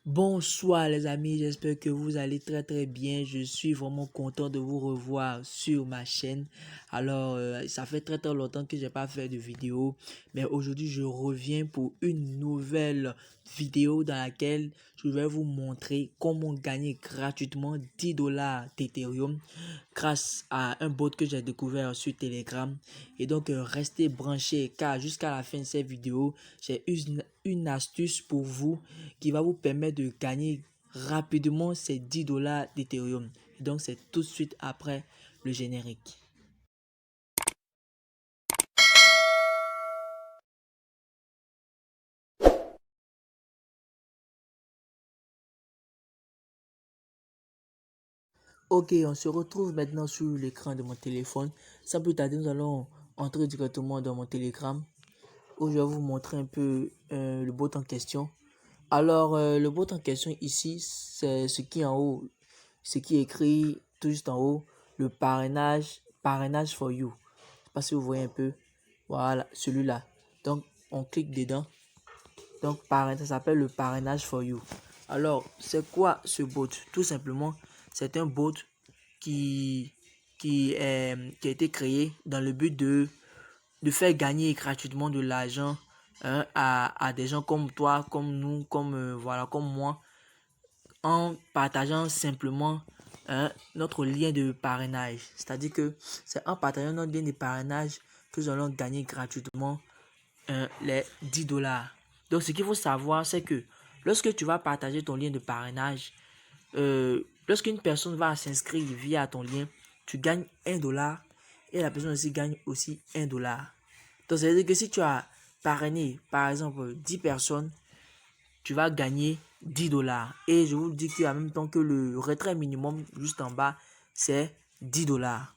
Bonsoir les amis, j'espère que vous allez très bien. Je suis vraiment content de vous revoir sur ma chaîne. Alors, ça fait très longtemps que j'ai pas fait de vidéo, mais aujourd'hui je reviens pour une nouvelle vidéo dans laquelle je vais vous montrer comment gagner gratuitement 10 dollars d'Ethereum grâce à un bot que j'ai découvert sur Telegram. Et donc, restez branchés car jusqu'à la fin de cette vidéo, j'ai une astuce pour vous qui va vous permettre de gagner rapidement ces 10 dollars d'Ethereum. Donc, c'est tout de suite après le générique. Ok, on se retrouve maintenant sur l'écran de mon téléphone. Sans plus tarder, nous allons entrer directement dans mon Telegram où je vais vous montrer un peu le bot en question. Alors, le bot en question ici, c'est ce qui est en haut, ce qui est écrit tout juste en haut, le parrainage for you. Je sais pas si vous voyez un peu. Voilà, celui-là. Donc, on clique dedans. Donc, ça s'appelle le parrainage for you. Alors, c'est quoi ce bot? Tout simplement, c'est un bot qui, qui a été créé dans le but de faire gagner gratuitement de l'argent à des gens comme toi, comme nous, voilà, comme moi, en partageant simplement notre lien de parrainage. C'est-à-dire que c'est en partageant notre lien de parrainage que nous allons gagner gratuitement les 10 dollars. Donc, ce qu'il faut savoir, c'est que lorsque tu vas partager ton lien de parrainage, lorsqu'une personne va s'inscrire via ton lien, tu gagnes 1 dollar et la personne aussi gagne aussi 1 dollar. Donc, ça veut dire que si tu as parrainé, par exemple, 10 personnes, tu vas gagner 10 dollars. Et je vous dis qu'en même temps que le retrait minimum juste en bas, c'est 10 dollars.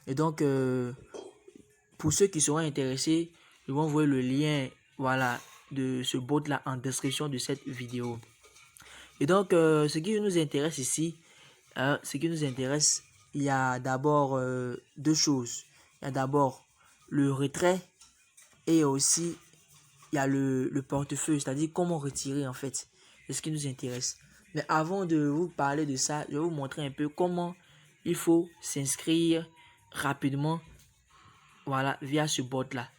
Et donc, pour ceux qui seront intéressés, je vais envoyer le lien voilà, de ce bot-là en description de cette vidéo. Et donc, ce qui nous intéresse ici, ce qui nous intéresse, il y a d'abord deux choses. Il y a d'abord le retrait et aussi il y a le portefeuille, c'est-à-dire comment retirer en fait. C'est ce qui nous intéresse. Mais avant de vous parler de ça, je vais vous montrer un peu comment il faut s'inscrire rapidement voilà, via ce bot-là.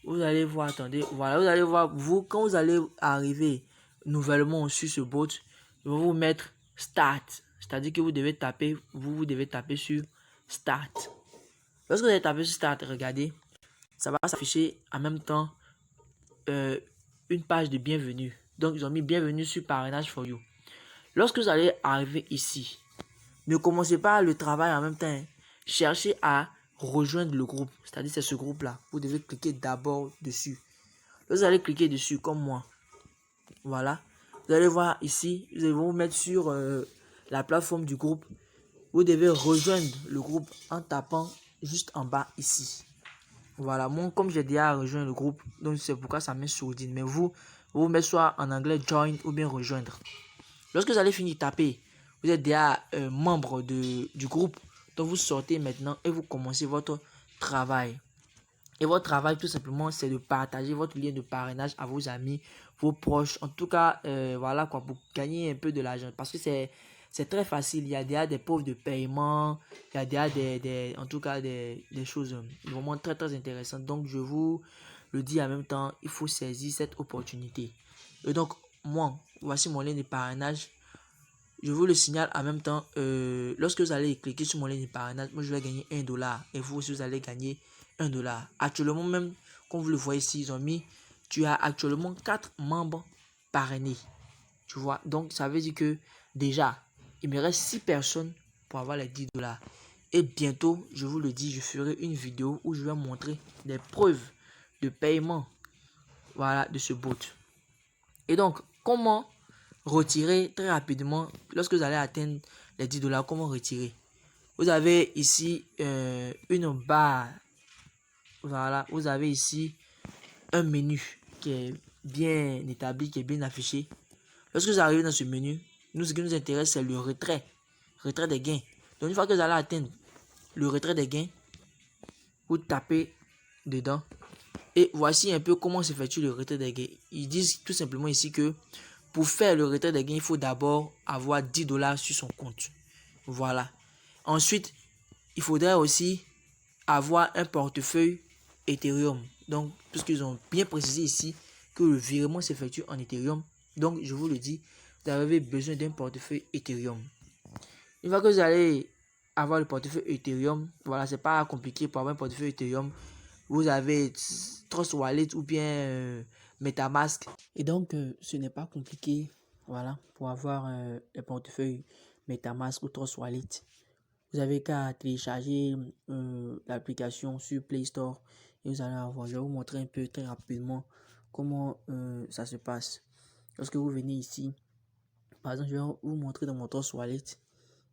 Vous allez voir, attendez, voilà, vous allez voir, quand vous allez arriver nouvellement sur ce bot, je vais vous mettre Start. C'est-à-dire que vous devez taper sur Start. Lorsque vous allez taper sur Start, regardez, ça va s'afficher en même temps une page de bienvenue. Donc, ils ont mis bienvenue sur Parrainage for You. Lorsque vous allez arriver ici, ne commencez pas le travail en même temps. Hein. Cherchez à rejoindre le groupe. C'est-à-dire, c'est ce groupe-là. Vous devez cliquer d'abord dessus. Vous allez cliquer dessus comme moi. Voilà. Vous allez voir ici, ils vont vous mettre sur la plateforme du groupe. Vous devez rejoindre le groupe en tapant juste en bas ici. Voilà, moi comme j'ai déjà rejoint le groupe, donc c'est pourquoi ça met sourdine. Mais vous mettez soit en anglais join ou bien rejoindre. Lorsque vous allez finir de taper, vous êtes déjà membre du groupe. Donc vous sortez maintenant et vous commencez votre travail. Et votre travail, tout simplement, c'est de partager votre lien de parrainage à vos amis, vos proches. En tout cas, voilà quoi, pour gagner un peu de l'argent. Parce que c'est très facile. Il y a déjà des pauvres de paiement. Il y a déjà en tout cas des choses vraiment très intéressantes. Donc, je vous le dis en même temps, il faut saisir cette opportunité. Et donc, moi, voici mon lien de parrainage. Je vous le signale en même temps, lorsque vous allez cliquer sur mon lien de parrainage, moi je vais gagner 1 dollar et vous aussi vous allez gagner 1 dollar. Actuellement même, comme vous le voyez ici, ils ont mis, tu as actuellement 4 membres parrainés. Tu vois, donc ça veut dire que déjà, il me reste 6 personnes pour avoir les 10 dollars. Et bientôt, je vous le dis, je ferai une vidéo où je vais montrer des preuves de paiement voilà, de ce bot. Et donc, comment retirer très rapidement lorsque vous allez atteindre les 10 dollars? Comment retirer? Vous avez ici une barre. Voilà, vous avez ici un menu qui est bien établi, qui est bien affiché. Lorsque vous arrivez dans ce menu, nous, ce qui nous intéresse, c'est le retrait des gains. Donc, une fois que vous allez atteindre le retrait des gains, vous tapez dedans. Et voici un peu comment s'effectue le retrait des gains. Ils disent tout simplement ici que Pour faire le retrait des gains, il faut d'abord avoir 10 dollars sur son compte. Voilà. Ensuite, il faudrait aussi avoir un portefeuille Ethereum. Donc, puisqu'ils ont bien précisé ici que le virement s'effectue en Ethereum. Donc, je vous le dis, vous avez besoin d'un portefeuille Ethereum. Une fois que vous allez avoir le portefeuille Ethereum, voilà, c'est pas compliqué pour avoir un portefeuille Ethereum. Vous avez Trust Wallet ou bien MetaMask. Et donc, ce n'est pas compliqué, voilà, pour avoir un portefeuille MetaMask ou Trust Wallet. Vous avez qu'à télécharger l'application sur Play Store et vous allez avoir. Je vais vous montrer un peu très rapidement comment ça se passe. Lorsque vous venez ici, par exemple, je vais vous montrer dans mon Trust Wallet.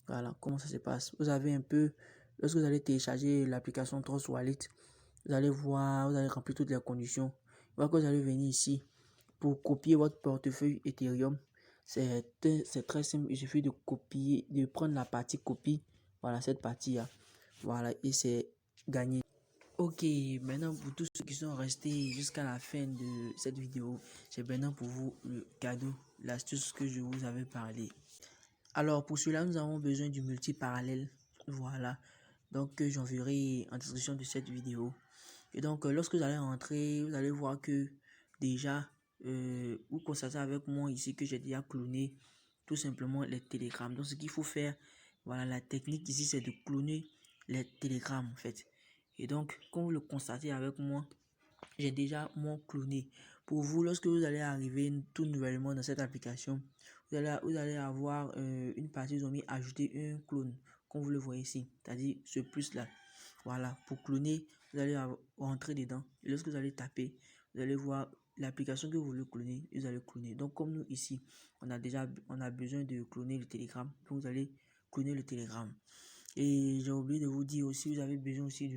Voilà comment ça se passe. Vous avez un peu, lorsque vous allez télécharger l'application Trust Wallet, vous allez voir, vous allez remplir toutes les conditions. Une fois que vous allez venir ici pour copier votre portefeuille Ethereum, c'est très simple. Il suffit de copier, de prendre la partie copie. Voilà, cette partie-là. Voilà, et c'est gagné. Ok, maintenant pour tous ceux qui sont restés jusqu'à la fin de cette vidéo, j'ai maintenant pour vous le cadeau, l'astuce que je vous avais parlé. Alors pour cela, nous avons besoin du multi-parallèle. Voilà, donc j'enverrai en description de cette vidéo. Et donc lorsque vous allez rentrer, vous allez voir que déjà, vous constatez avec moi ici que j'ai déjà cloné tout simplement les télégrammes. Donc ce qu'il faut faire, voilà, la technique ici c'est de cloner les télégrammes en fait. Et donc comme vous le constatez avec moi, j'ai déjà mon cloné. Pour vous, lorsque vous allez arriver tout nouvellement dans cette application, vous allez avoir une partie, ils ont mis ajouter un clone, comme vous le voyez ici, c'est-à-dire ce plus là. Voilà, pour cloner, vous allez rentrer dedans. Et lorsque vous allez taper, vous allez voir l'application que vous voulez cloner, vous allez cloner. Donc comme nous ici, on a besoin de cloner le Telegram, donc vous allez cloner le Telegram. Et j'ai oublié de vous dire aussi, vous avez besoin aussi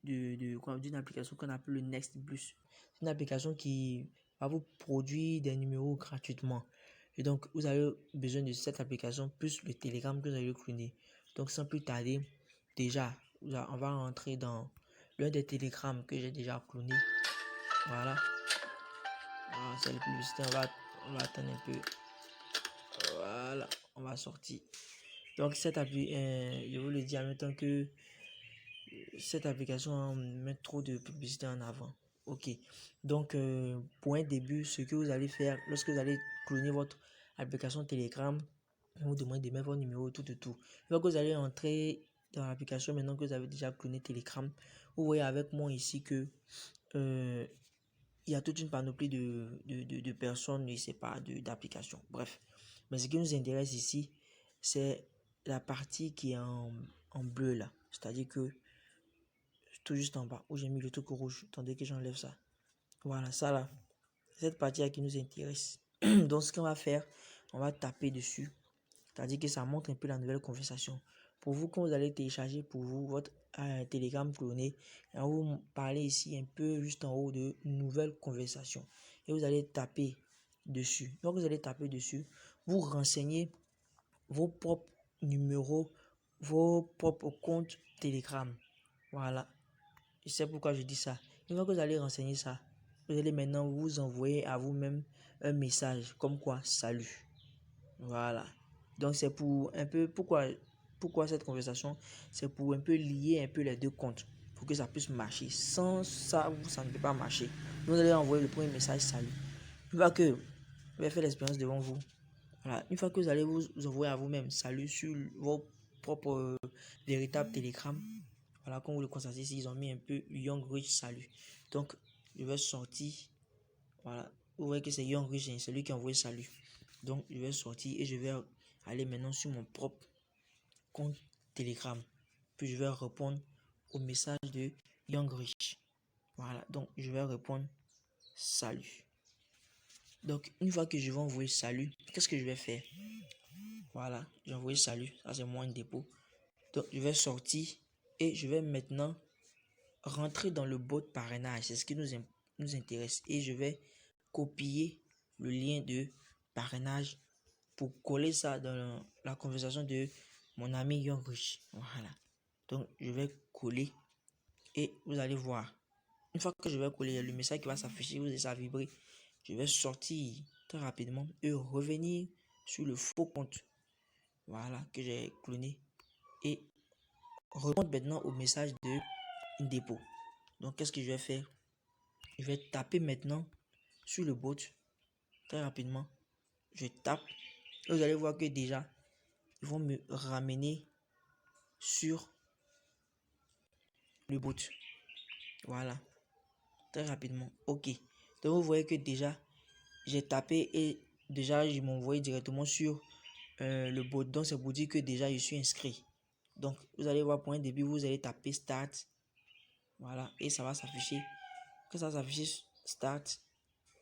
d'une application qu'on appelle le Next Plus. C'est une application qui va vous produire des numéros gratuitement. Et donc, vous avez besoin de cette application plus le Telegram que vous allez cloner. Donc, sans plus tarder, déjà, on va rentrer dans l'un des Telegrams que j'ai déjà cloné. Voilà. Ah, c'est la publicité. On va attendre un peu. Voilà. On va sortir. Donc, cette appli, je vous le dis en même temps que cette application met trop de publicité en avant. Ok. Donc, pour un début, ce que vous allez faire lorsque vous allez cloner votre application Telegram, on vous demande de mettre votre numéro tout. Donc, vous allez entrer dans l'application maintenant que vous avez déjà cloné Telegram. Vous voyez avec moi ici que il y a toute une panoplie de personnes, je ne sais pas, d'applications. Bref. Mais ce qui nous intéresse ici, c'est la partie qui est en bleu là. C'est-à-dire que tout juste en bas où j'ai mis le truc rouge. Attendez que j'enlève ça. Voilà, ça là. Cette partie-là qui nous intéresse. Donc, ce qu'on va faire, on va taper dessus. C'est-à-dire que ça montre un peu la nouvelle conversation. Pour vous, quand vous allez télécharger pour vous votre Telegram cloné, et on vous parler ici un peu juste en haut de nouvelle conversation. Et vous allez taper dessus. Donc, vous allez taper dessus. Vous renseignez vos propres numéros, vos propres comptes Telegram. Voilà. Je sais pourquoi je dis ça. Une fois que vous allez renseigner ça, vous allez maintenant vous envoyer à vous-même un message comme quoi salut. Voilà. Donc c'est pour un peu pourquoi cette conversation, c'est pour un peu lier un peu les deux comptes pour que ça puisse marcher. Sans ça, ça ne peut pas marcher. Vous allez envoyer le premier message salut. Une fois que vous allez faire l'expérience devant vous, voilà. Une fois que vous allez vous envoyer à vous-même salut sur vos propres véritables Telegram. Voilà, comme vous le constatez ici, ils ont mis un peu Young Rich Salut. Donc, je vais sortir. Voilà, vous voyez que c'est Young Rich, c'est lui qui a envoyé salut. Donc, je vais sortir et je vais aller maintenant sur mon propre compte Telegram. Puis, je vais répondre au message de Young Rich. Voilà, donc je vais répondre salut. Donc, une fois que je vais envoyer salut, qu'est-ce que je vais faire? Voilà, j'ai envoyé salut. Ça, c'est mon dépôt. Donc, je vais sortir et je vais maintenant rentrer dans le bot parrainage, c'est ce qui nous intéresse. Et je vais copier le lien de parrainage pour coller ça dans la conversation de mon ami Young Rich. Voilà. Donc, je vais coller et vous allez voir. Une fois que je vais coller, le message qui va s'afficher, vous allez ça vibrer. Je vais sortir très rapidement et revenir sur le faux compte, voilà, que j'ai cloné et répondre maintenant au message de dépôt. Donc, qu'est-ce que je vais faire? Je vais taper maintenant sur le bot très rapidement. Je tape. Vous allez voir que déjà, ils vont me ramener sur le bot. Voilà. Très rapidement. OK. Donc, vous voyez que déjà, j'ai tapé et déjà, ils m'ont envoyé directement sur le bot. Donc, c'est pour dire que déjà, je suis inscrit. Donc, vous allez voir pour un début, vous allez taper Start. Voilà. Et ça va s'afficher. Que ça s'affiche Start.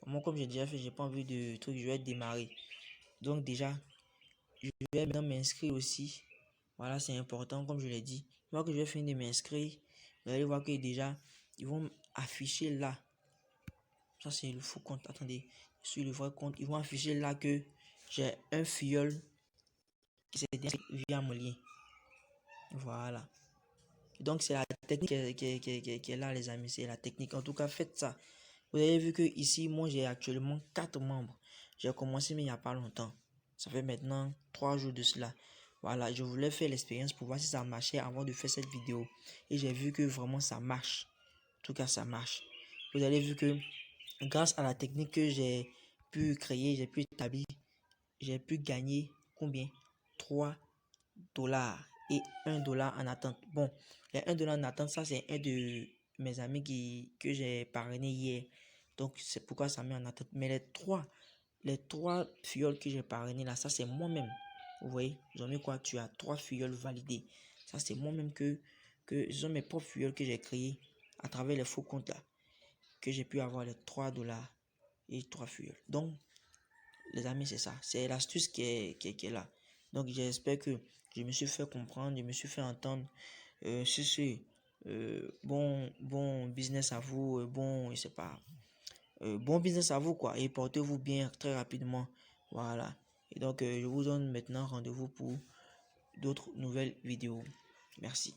Moi, comme j'ai déjà fait, j'ai pas envie de truc. Je vais démarrer. Donc, déjà, je vais maintenant m'inscrire aussi. Voilà, c'est important, comme je l'ai dit. Une fois que je vais finir de m'inscrire, vous allez voir que déjà, ils vont afficher là. Ça, c'est le faux compte. Attendez, sur le vrai compte, ils vont afficher là que j'ai un filleul qui s'est inscrit via mon lien. Voilà. Donc, c'est la technique qui est là, les amis. C'est la technique. En tout cas, faites ça. Vous avez vu que ici, moi, j'ai actuellement 4 membres. J'ai commencé, mais il n'y a pas longtemps. Ça fait maintenant 3 jours de cela. Voilà, je voulais faire l'expérience pour voir si ça marchait avant de faire cette vidéo. Et j'ai vu que vraiment ça marche. En tout cas, ça marche. Vous avez vu que grâce à la technique que j'ai pu créer, j'ai pu établir, j'ai pu gagner combien? 3 dollars et 1 dollar en attente. Bon, les 1 dollar en attente, ça c'est un de mes amis que j'ai parrainé hier. Donc c'est pourquoi ça met en attente. Mais les trois fioles que j'ai parrainé là, ça c'est moi-même. Vous voyez, j'en ai quoi? Tu as 3 fioles validées. Ça c'est moi-même que ce sont mes propres fioles que j'ai créées à travers les faux comptes là. Que j'ai pu avoir les 3 dollars et 3 fioles. Donc, les amis, c'est ça. C'est l'astuce qui est là. Donc, j'espère que je me suis fait comprendre, je me suis fait entendre. Bon business à vous, bon, je sais pas, bon business à vous, quoi. Et portez-vous bien très rapidement. Voilà. Et donc, je vous donne maintenant rendez-vous pour d'autres nouvelles vidéos. Merci.